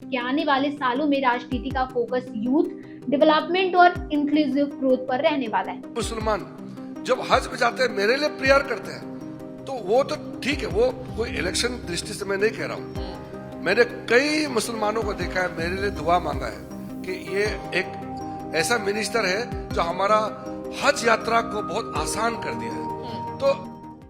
कि आने वाले सालों में राजनीति का फोकस यूथ डेवलपमेंट और इंक्लूसिव ग्रोथ पर रहने वाला है। मुसलमान जब हज पे जाते हैं मेरे लिए प्रेयर करते हैं तो वो तो ठीक है, वो कोई इलेक्शन दृष्टि से मैं नहीं कह रहा हूँ। मैंने कई मुसलमानों को देखा है, मेरे लिए दुआ मांगा है कि ये एक ऐसा मिनिस्टर है जो हमारा हज यात्रा को बहुत आसान कर दिया है। तो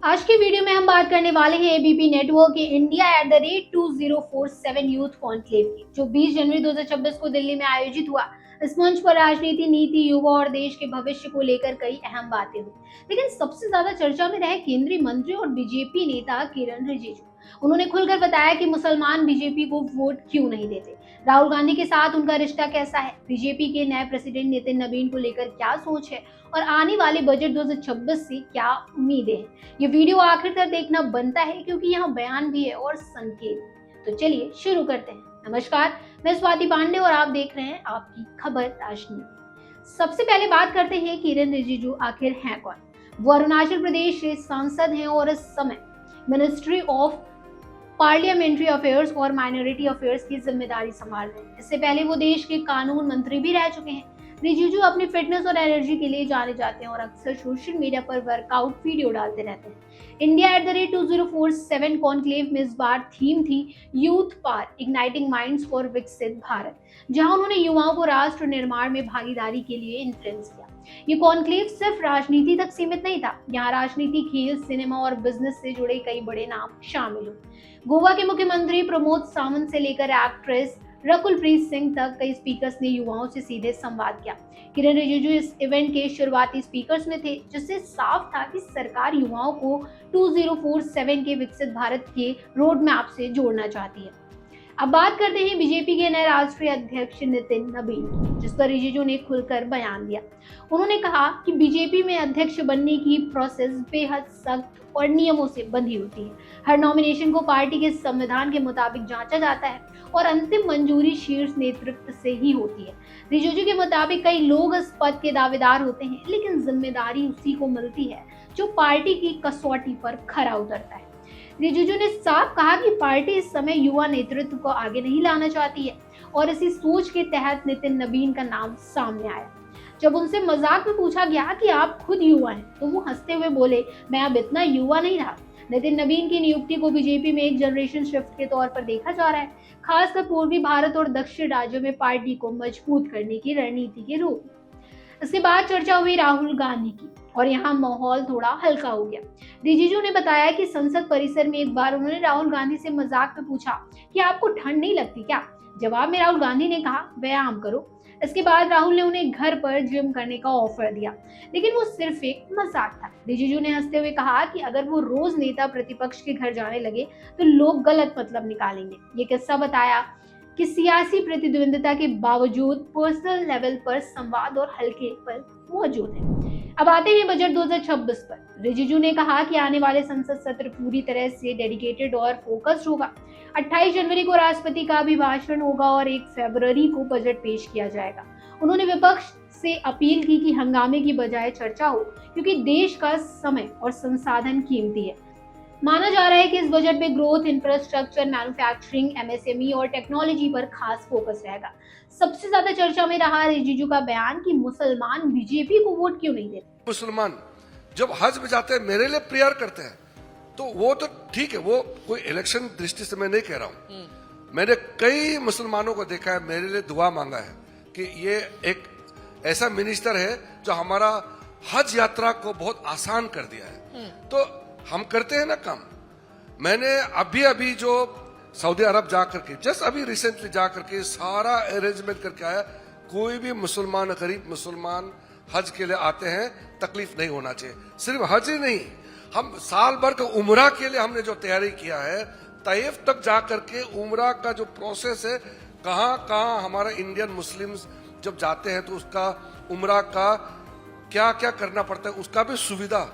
आज की वीडियो में हम बात करने वाले हैं एबीपी नेटवर्क के इंडिया @2047 यूथ कॉन्क्लेव की, जो 20 जनवरी 2026 को दिल्ली में आयोजित हुआ। इस मंच पर राजनीति, नीति, युवा और देश के भविष्य को लेकर कई अहम बातें हुई, लेकिन सबसे ज्यादा चर्चा में रहे केंद्रीय मंत्री और बीजेपी नेता किरण रिजिजू। उन्होंने खुलकर बताया कि मुसलमान बीजेपी को वोट क्यों नहीं देते, राहुल गांधी के साथ उनका रिश्ता कैसा है, बीजेपी के नए प्रेसिडेंट नितिन नवीन को लेकर क्या सोच है और आने वाले बजट 2026 से क्या उम्मीदें हैं। ये वीडियो आखिर तक देखना बनता है क्योंकि यहाँ बयान भी है और संकेत। तो चलिए शुरू करते हैं। नमस्कार, मैं स्वाति पांडे और आप देख रहे हैं आपकी खबर राजनीति। सबसे पहले बात करते हैं किरण रिजिजू आखिर हैं कौन। वो अरुणाचल प्रदेश से सांसद हैं और इस समय मिनिस्ट्री ऑफ पार्लियामेंट्री अफेयर्स और माइनॉरिटी अफेयर्स की जिम्मेदारी संभाल रहे हैं। इससे पहले वो देश के कानून मंत्री भी रह चुके हैं। रिजिजू अपनी फिटनेस और एनर्जी के लिए जाने जाते हैं और अक्सर सोशल मीडिया पर वर्कआउट वीडियो डालते रहते हैं। इंडिया @2047 कॉन्क्लेव में इस बार थीम थी youth power igniting minds for Viksit Bharat, जहां उन्होंने युवाओं को राष्ट्र निर्माण में भागीदारी के लिए इन्फ्लुएंस किया। ये कॉन्क्लेव सिर्फ राजनीति तक सीमित नहीं था, यहाँ राजनीति, खेल, सिनेमा और बिजनेस से जुड़े कई बड़े नाम शामिल हुए। गोवा के मुख्यमंत्री प्रमोद सावंत से लेकर एक्ट्रेस रकुलप्रीत सिंह तक कई स्पीकर्स ने युवाओं से सीधे संवाद किया। किरण रिजिजू इस इवेंट के शुरुआती स्पीकर्स में थे, जिससे साफ था कि सरकार युवाओं को 2047 के विकसित भारत के रोड मैप से जोड़ना चाहती है। अब बात करते हैं बीजेपी के नए राष्ट्रीय अध्यक्ष नितिन नवीन, जिस पर रिजिजू ने खुलकर बयान दिया। उन्होंने कहा कि बीजेपी में अध्यक्ष बनने की प्रोसेस बेहद सख्त और नियमों से बंधी होती है। हर नॉमिनेशन को पार्टी के संविधान के मुताबिक जांचा जाता है और अंतिम मंजूरी शीर्ष नेतृत्व से ही होती है। रिजिजू के मुताबिक कई लोग इस पद के दावेदार होते हैं, लेकिन जिम्मेदारी उसी को मिलती है जो पार्टी की कसौटी पर खरा उतरता है। रिजिजू ने साफ कहा कि पार्टी इस समय युवा नेतृत्व को आगे नहीं लाना चाहती है और इसी सोच के तहत नितिन नवीन का नाम सामने आया। जब उनसे मजाक में पूछा गया कि आप खुद युवा हैं, तो वो हंसते हुए बोले, मैं अब इतना युवा नहीं रहा। नितिन नवीन की नियुक्ति को बीजेपी में एक जनरेशन शिफ्ट के तौर पर देखा जा रहा है, खासकर पूर्वी भारत और दक्षिण राज्यों में पार्टी को मजबूत करने की रणनीति के रूप में। इसके बाद चर्चा हुई राहुल गांधी की और यहाँ माहौल थोड़ा हल्का हो गया। रिजिजू ने बताया कि संसद परिसर में एक बार उन्होंने राहुल गांधी से मजाक में पूछा कि आपको ठंड नहीं लगती क्या। जवाब में राहुल गांधी ने कहा, व्यायाम करो। इसके बाद राहुल ने उन्हें घर पर जिम करने का ऑफर दिया, लेकिन वो सिर्फ एक मजाक था। रिजिजू ने हंसते हुए कहा कि अगर वो रोज नेता प्रतिपक्ष के घर जाने लगे तो लोग गलत मतलब निकालेंगे। ये किस्सा बताया कि सियासी प्रतिद्वंदिता के बावजूद पर्सनल लेवल पर संवाद और हल्के पल मौजूद है। अब आते हैं बजट 2026 पर। रिजिजू ने कहा कि आने वाले संसद सत्र पूरी तरह से डेडिकेटेड और फोकस्ड होगा। 28 जनवरी को राष्ट्रपति का अभिभाषण होगा और 1 फरवरी को बजट पेश किया जाएगा। उन्होंने विपक्ष से अपील की कि हंगामे की बजाय चर्चा हो, क्योंकि देश का समय और संसाधन कीमती है। माना जा रहा है कि इस बजट में ग्रोथ, इंफ्रास्ट्रक्चर, मैन्युफैक्चरिंग, एमएसएमई और टेक्नोलॉजी पर खास फोकस रहेगा। सबसे ज्यादा चर्चा में रहा रिजिजू का बयान कि मुसलमान बीजेपी को वोट क्यों नहीं देते। मुसलमान जब हज पे जाते हैं मेरे लिए प्रेयर करते हैं तो वो तो ठीक है, वो कोई इलेक्शन दृष्टि से मैं नहीं कह रहा हूँ। मैंने कई मुसलमानों को देखा है, मेरे लिए दुआ मांगा है कि ये एक ऐसा मिनिस्टर है जो हमारा हज यात्रा को बहुत आसान कर दिया है। तो हम करते हैं ना काम। मैंने अभी जो सऊदी अरब जा करके, जस्ट अभी रिसेंटली जा करके सारा अरेंजमेंट करके आया। कोई भी मुसलमान, गरीब मुसलमान हज के लिए आते हैं, तकलीफ नहीं होना चाहिए। सिर्फ हज ही नहीं, हम साल भर का उम्रा के लिए हमने जो तैयारी किया है, तैफ तक जा करके उम्रा का जो प्रोसेस है, कहाँ हमारा इंडियन मुस्लिम्स जब जाते हैं तो उसका उम्रा का क्या क्या करना पड़ता है, उसका भी सुविधा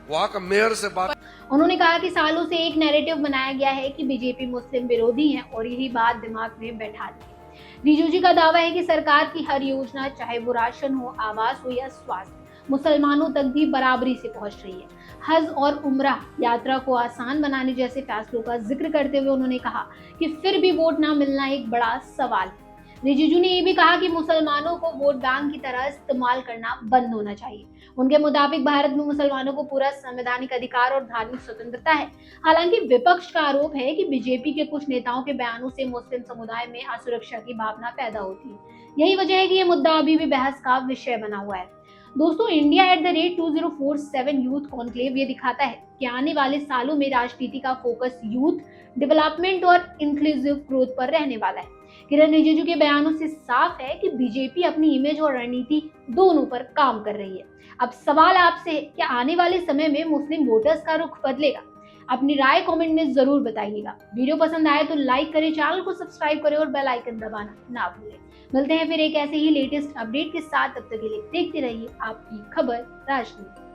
वहाँ का मेयर से बात। उन्होंने कहा कि सालों से एक नैरेटिव बनाया गया है कि बीजेपी मुस्लिम विरोधी है और यही बात दिमाग में बैठा दी है। रिजिजू का दावा है कि सरकार की हर योजना, चाहे वो राशन हो, आवास हो या स्वास्थ्य, मुसलमानों तक भी बराबरी से पहुंच रही है। हज और उम्रा यात्रा को आसान बनाने जैसे फैसलों का जिक्र करते हुए उन्होंने कहा कि फिर भी वोट न मिलना एक बड़ा सवाल है। रिजिजू ने ये भी कहा कि मुसलमानों को वोट बैंक की तरह इस्तेमाल करना बंद होना चाहिए। उनके मुताबिक भारत में मुसलमानों को पूरा संवैधानिक अधिकार और धार्मिक स्वतंत्रता है। हालांकि विपक्ष का आरोप है कि बीजेपी के कुछ नेताओं के बयानों से मुस्लिम समुदाय में असुरक्षा की भावना पैदा होती है। यही वजह है कि ये मुद्दा अभी भी बहस का विषय बना हुआ है। दोस्तों, India at the rate 2047 youth conclave ये दिखाता है कि आने वाले सालों में राजनीति का फोकस यूथ डेवलपमेंट और इंक्लूसिव ग्रोथ पर रहने वाला है। किरण रिजिजू के बयानों से साफ है कि बीजेपी अपनी इमेज और रणनीति दोनों पर काम कर रही है। अब सवाल आपसे है कि आने वाले समय में मुस्लिम वोटर्स का रुख बदलेगा? अपनी राय कमेंट में जरूर बताइएगा। वीडियो पसंद आए तो लाइक करें, चैनल को सब्सक्राइब करें और बेल आइकन दबाना ना भूलें। मिलते हैं फिर एक ऐसे ही लेटेस्ट अपडेट के साथ। तब तक के लिए देखते रहिए आपकी खबर राजनीति।